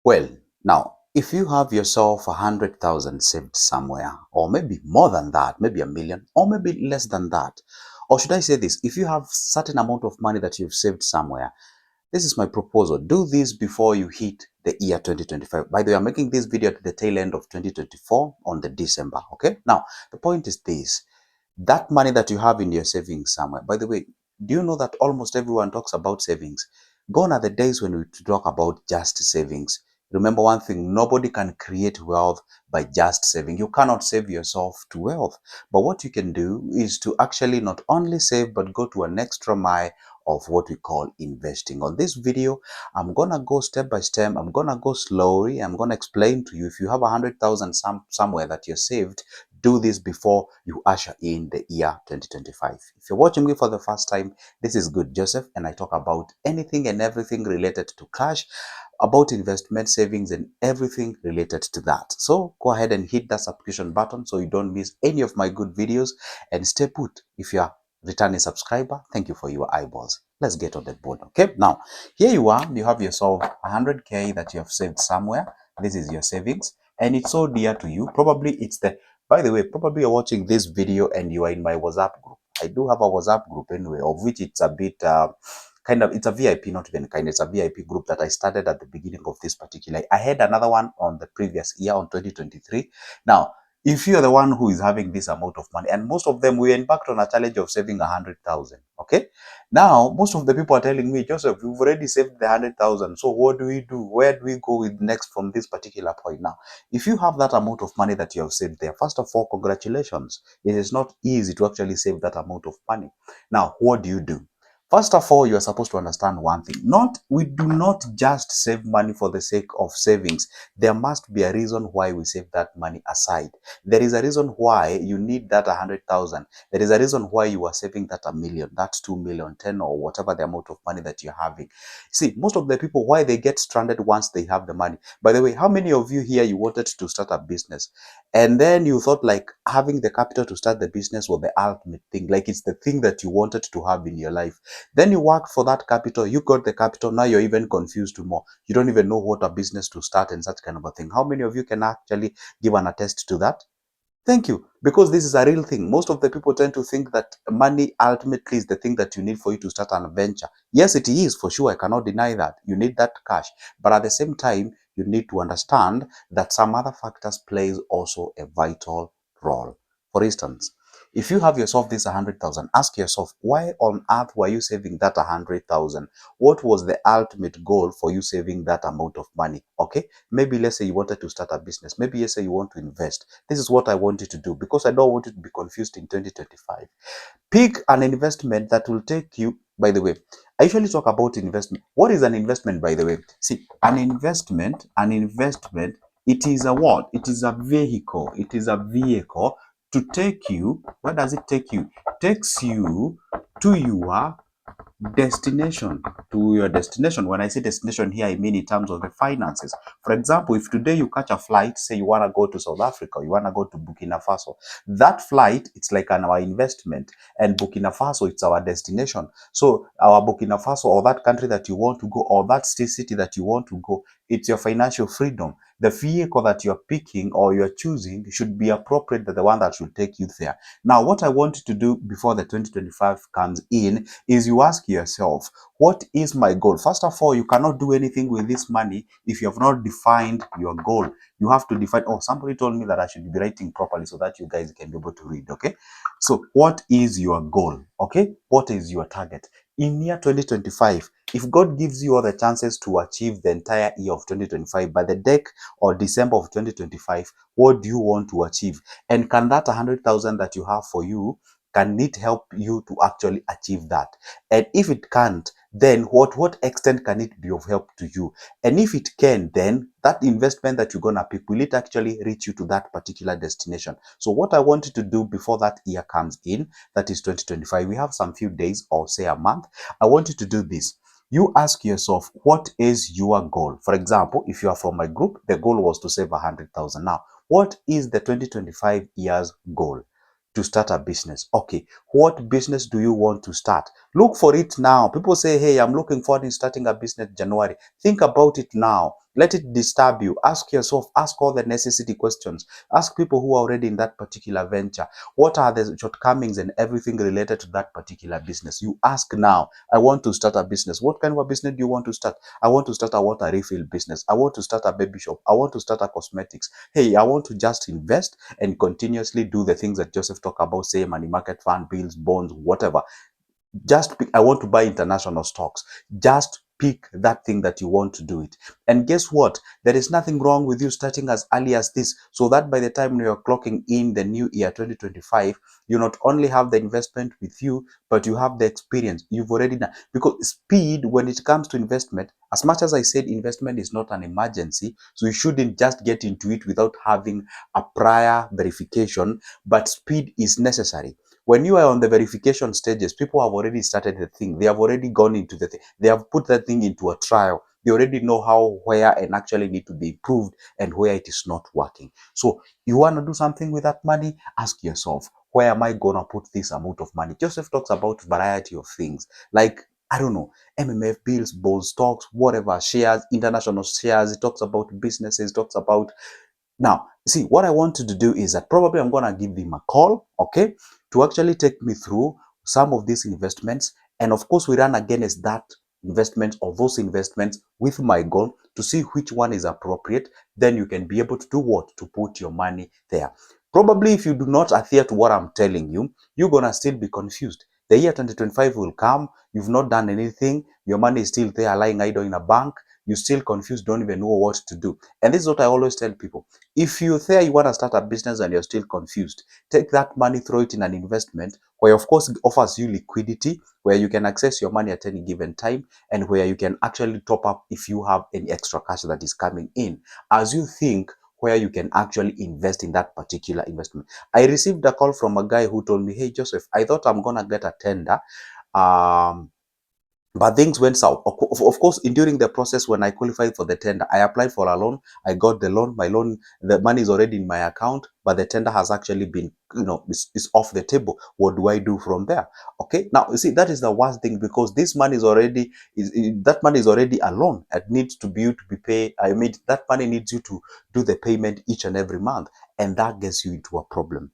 Well, now, if you have yourself 100,000 saved somewhere, or maybe more than that, maybe a million, or maybe less than that, or should I say this, if you have certain amount of money that you've saved somewhere, this is my proposal. Do this before you hit the year 2025. By the way, I'm making this video at the tail end of 2024 on the December, okay? Now, the point is this. That money that you have in your savings somewhere, by the way, do you know that almost everyone talks about savings? Gone are the days when we talk about just savings. Remember one thing, nobody can create wealth by just saving. You cannot save yourself to wealth. But what you can do is to actually not only save, but go to an extra mile of what we call investing. On this video, I'm gonna go step by step. I'm gonna go slowly. I'm gonna explain to you, if you have 100,000 somewhere that you're saved, do this before you usher in the year 2025. If you're watching me for the first time, this is Good Joseph, and I talk about anything and everything related to cash, about investment, savings, and everything related to that. So go ahead and hit that subscription button so you don't miss any of my good videos, and stay put. If you are returning subscriber, thank you for your eyeballs. Let's get on the board. Okay, now here you are. You have yourself 100K that you have saved somewhere. This is your savings, and it's so dear to you. Probably it's the, by the way, probably you're watching this video and you are in my WhatsApp group. I do have a WhatsApp group anyway, of which it's a bit kind of, it's a VIP, not even kind, it's a VIP group that I started at the beginning of this particular. I had another one on the previous year, on 2023. Now, if you're the one who is having this amount of money, and most of them, we embarked on a challenge of saving 100,000. Okay, now most of the people are telling me, Joseph, you've already saved the 100,000, so what do we do? Where do we go with next from this particular point? Now, if you have that amount of money that you have saved there, first of all, congratulations. It is not easy to actually save that amount of money. Now, what do you do? First of all, you are supposed to understand one thing. We do not just save money for the sake of savings. There must be a reason why we save that money aside. There is a reason why you need that 100,000. There is a reason why you are saving that a million, that's 2 million, 10, or whatever the amount of money that you're having. See, most of the people, why they get stranded once they have the money. By the way, how many of you here, you wanted to start a business, and then you thought like having the capital to start the business was the ultimate thing, like it's the thing that you wanted to have in your life. Then you worked for that capital, you got the capital, now you're even confused more. You don't even know what a business to start and such kind of a thing. How many of you can actually give an attest to that? Thank you. Because this is a real thing. Most of the people tend to think that money ultimately is the thing that you need for you to start an adventure. Yes, it is for sure. I cannot deny that. You need that cash. But at the same time, you need to understand that some other factors plays also a vital role. For instance, if you have yourself this 100,000, ask yourself, why on earth were you saving that 100,000? What was the ultimate goal for you saving that amount of money? Okay, maybe let's say you wanted to start a business. Maybe let's say you want to invest. This is what I want you to do, because I don't want you to be confused in 2025. Pick an investment that will take you, by the way, I usually talk about investment. What is an investment, by the way? See, an investment, it is a what? It is a vehicle. It is a vehicle to take you. Where does it take you? Takes you to your destination. To your destination. When I say destination here, I mean in terms of the finances. For example, if today you catch a flight, say you want to go to South Africa, you want to go to Burkina Faso, that flight, it's like our investment, and Burkina Faso, it's our destination. So our Burkina Faso, or that country that you want to go, or that city that you want to go, it's your financial freedom. The vehicle that you're picking or you're choosing should be appropriate to the one that should take you there. Now, what I want you to do before the 2025 comes in is you ask yourself, what is my goal? First of all, you cannot do anything with this money if you have not defined your goal. You have to define. Oh, somebody told me that I should be writing properly so that you guys can be able to read. Okay, so what is your goal? Okay, what is your target in year 2025? If God gives you all the chances to achieve the entire year of 2025 by the deck or December of 2025, what do you want to achieve? And can that 100,000 that you have for you, can it help you to actually achieve that? And if it can't, then what extent can it be of help to you? And if it can, then that investment that you're gonna pick, will it actually reach you to that particular destination? So what I want you to do before that year comes in, that is 2025, we have some few days or say a month. I want you to do this. You ask yourself, what is your goal? For example, if you are from my group, the goal was to save 100,000. Now, what is the 2025 year's goal? To start a business. Okay, what business do you want to start? Look for it now. People say, hey, I'm looking forward to starting a business January. Think about it now. Let it disturb you. Ask yourself, ask all the necessity questions. Ask people who are already in that particular venture. What are the shortcomings and everything related to that particular business? You ask now. I want to start a business. What kind of a business do you want to start? I want to start a water refill business. I want to start a baby shop. I want to start a cosmetics. Hey, I want to just invest and continuously do the things that Joseph talked about, say money market fund, bills, bonds, whatever. Just pick, I want to buy international stocks. Just pick that thing that you want to do it. And guess what? There is nothing wrong with you starting as early as this, so that by the time you're clocking in the new year 2025, you not only have the investment with you, but you have the experience. You've already done. Because speed, when it comes to investment, as much as I said investment is not an emergency, so you shouldn't just get into it without having a prior verification, but speed is necessary. When you are on the verification stages, people have already started the thing. They have already gone into the thing. They have put that thing into a trial. They already know how, where, and actually need to be improved and where it is not working. So you want to do something with that money? Ask yourself, where am I going to put this amount of money? Joseph talks about variety of things like, I don't know, MMF, bills, bonds, stocks, whatever, shares, international shares. He talks about businesses, talks about now, see, what I wanted to do is that probably I'm going to give him a call, okay, to actually take me through some of these investments. And of course, we run against that investment or those investments with my goal to see which one is appropriate. Then you can be able to do what? To put your money there. Probably if you do not adhere to what I'm telling you, you're going to still be confused. The year 2025 will come. You've not done anything. Your money is still there lying idle in a bank. You're still confused, don't even know what to do. And this is what I always tell people. If you say you want to start a business and you're still confused, take that money, throw it in an investment where, of course, it offers you liquidity, where you can access your money at any given time, and where you can actually top up if you have any extra cash that is coming in. As you think where you can actually invest in that particular investment. I received a call from a guy who told me, hey, Joseph, I thought I'm going to get a tender. Um, but things went south. Of course, during the process when I qualified for the tender, I applied for a loan. I got the loan. My loan, the money is already in my account, but the tender has actually been, is off the table. What do I do from there? Okay. Now, you see, that is the worst thing because this money is already, that money is already a loan. It needs to be paid. I mean, that money needs you to do the payment each and every month. And that gets you into a problem.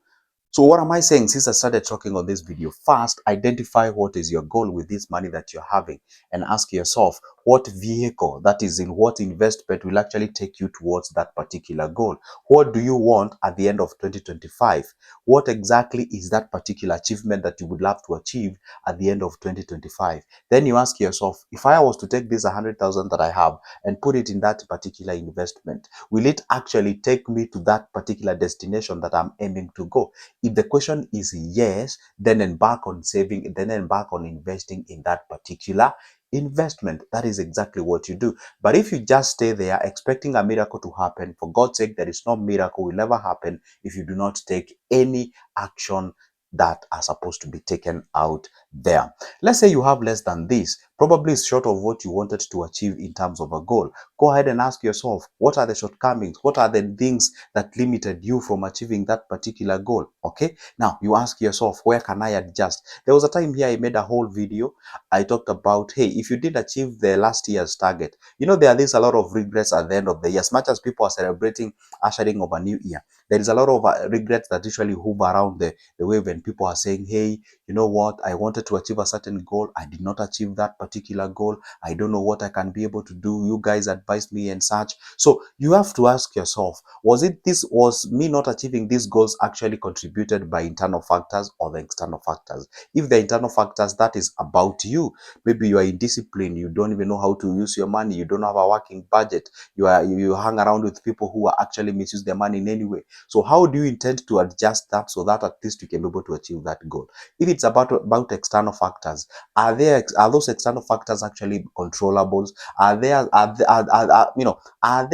So what am I saying? Since I started talking on this video, first, identify what is your goal with this money that you're having and ask yourself what vehicle, that is in what investment, will actually take you towards that particular goal. What do you want at the end of 2025? What exactly is that particular achievement that you would love to achieve at the end of 2025? Then you ask yourself, if I was to take this 100,000 that I have and put it in that particular investment, will it actually take me to that particular destination that I'm aiming to go? If the question is yes, then embark on saving, then embark on investing in that particular investment. That is exactly what you do. But if you just stay there expecting a miracle to happen, for God's sake, there is no miracle will ever happen if you do not take any action that are supposed to be taken out there. Let's say you have less than this, probably short of what you wanted to achieve in terms of a goal. Go ahead and ask yourself, what are the shortcomings? What are the things that limited you from achieving that particular goal? Okay, now you ask yourself, where can I adjust? There was a time here I made a whole video. I talked about, hey, if you did achieve the last year's target, there are these a lot of regrets at the end of the year. As much as people are celebrating ushering of a new year, there is a lot of regrets that usually hover around the way when people are saying, hey, you know what, I wanted to achieve a certain goal, I did not achieve that particular goal, I don't know what I can be able to do, you guys advise me and such. So you have to ask yourself, was me not achieving these goals actually contributed by internal factors or the external factors? If the internal factors, that is about you. Maybe you are indisciplined, you don't even know how to use your money, you don't have a working budget, you hang around with people who are actually misuse their money in any way. So how do you intend to adjust that so that at least you can be able to achieve that goal? If it's about external factors, are those external factors actually controllables? Are they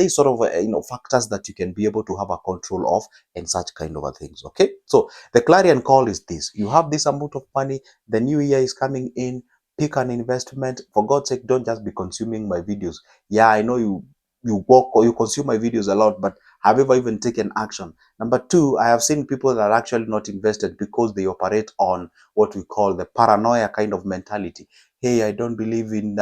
sort of factors that you can be able to have a control of and such kind of a things? Okay, so the clarion call is this: you have this amount of money, the new year is coming in, pick an investment. For God's sake, don't just be consuming my videos. Yeah, I know you work or you consume my videos a lot, but Have you ever even taken action? Number two, I have seen people that are actually not invested because they operate on what we call the paranoia kind of mentality. Hey, I don't believe in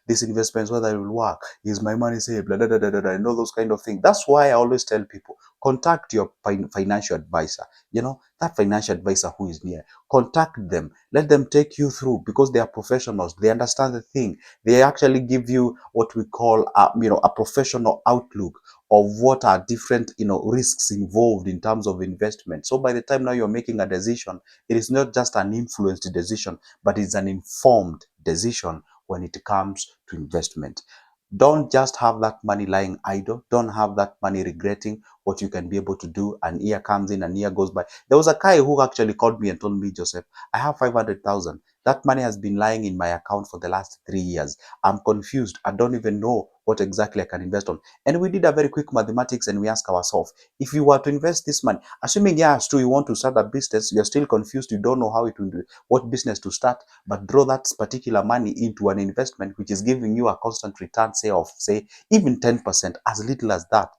these investments, whether it will work. Is my money safe? Blah, blah, blah, blah, blah, and all those kind of things. That's why I always tell people, contact your financial advisor. That financial advisor who is near. Contact them. Let them take you through, because they are professionals. They understand the thing. They actually give you what we call a professional outlook of what are different risks involved in terms of investment. So by the time now you're making a decision, it is not just an influenced decision, but it's an informed decision when it comes to investment. Don't just have that money lying idle. Don't have that money regretting what you can be able to do. An year comes in, an year goes by. There was a guy who actually called me and told me, Joseph, I have 500,000. That money has been lying in my account for the last 3 years. I'm confused. I don't even know what exactly I can invest on. And we did a very quick mathematics, and we asked ourselves, if you were to invest this money, assuming yes, too, you want to start a business, you're still confused, you don't know how it will do, what business to start, but draw that particular money into an investment which is giving you a constant return, say even 10%, as little as that,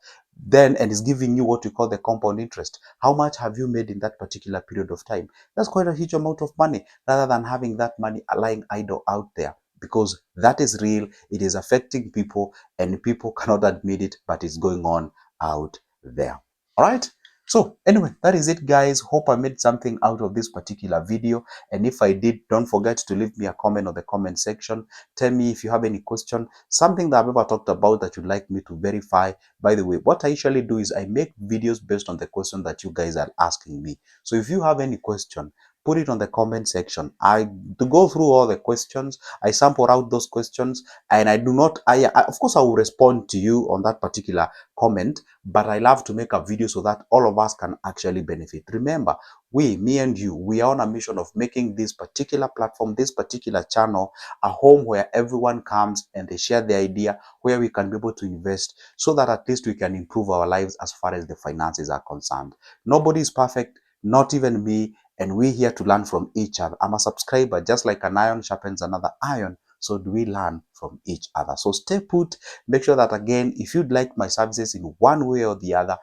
then, and is giving you what we call the compound interest. How much have you made in that particular period of time? That's quite a huge amount of money, rather than having that money lying idle out there, because that is real. It is affecting people, and people cannot admit it, but it's going on out there. All right. So anyway, that is it, guys. Hope I made something out of this particular video. And if I did, don't forget to leave me a comment on the comment section. Tell me if you have any question, something that I've ever talked about that you'd like me to verify. By the way, what I usually do is I make videos based on the question that you guys are asking me. So if you have any question, put it on the comment section. I to go through all the questions, I sample out those questions, and I do not, of course I will respond to you on that particular comment, but I love to make a video so that all of us can actually benefit. Remember, me and you, we are on a mission of making this particular platform, this particular channel, a home where everyone comes and they share their idea, where we can be able to invest, so that at least we can improve our lives as far as the finances are concerned. Nobody is perfect, not even me, and we're here to learn from each other. I'm a subscriber. Just like an iron sharpens another iron, so do we learn from each other. So stay put. Make sure that, again, if you'd like my services in one way or the other,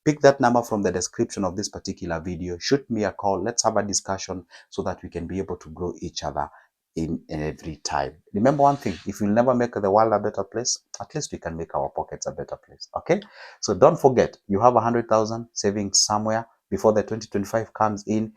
pick that number from the description of this particular video. Shoot me a call. Let's have a discussion so that we can be able to grow each other in every time. Remember one thing, if you'll never make the world a better place, at least we can make our pockets a better place. Okay? So don't forget, you have 100,000 saving somewhere before the 2025 comes in.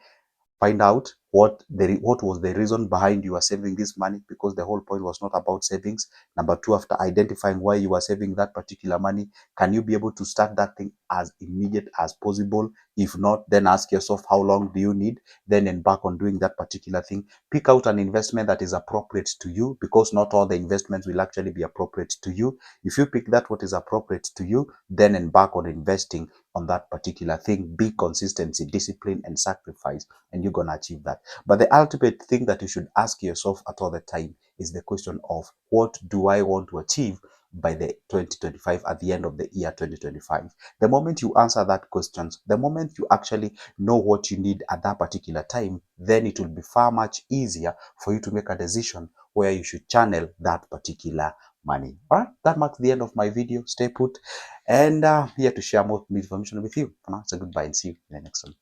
Find out what was the reason behind you are saving this money, because the whole point was not about savings. Number two, after identifying why you are saving that particular money, can you be able to start that thing as immediate as possible? If not, then ask yourself, how long do you need? Then embark on doing that particular thing. Pick out an investment that is appropriate to you, because not all the investments will actually be appropriate to you. If you pick that what is appropriate to you, then embark on investing on that particular thing. Be consistency, discipline, and sacrifice, and you're going to achieve that. But the ultimate thing that you should ask yourself at all the time is the question of, what do I want to achieve by the 2025, at the end of the year 2025? The moment you answer that question, the moment you actually know what you need at that particular time, then it will be far much easier for you to make a decision where you should channel that particular money. All right, that marks the end of my video. Stay put, and here to share more information with you. For now, it's a goodbye, and see you in the next one.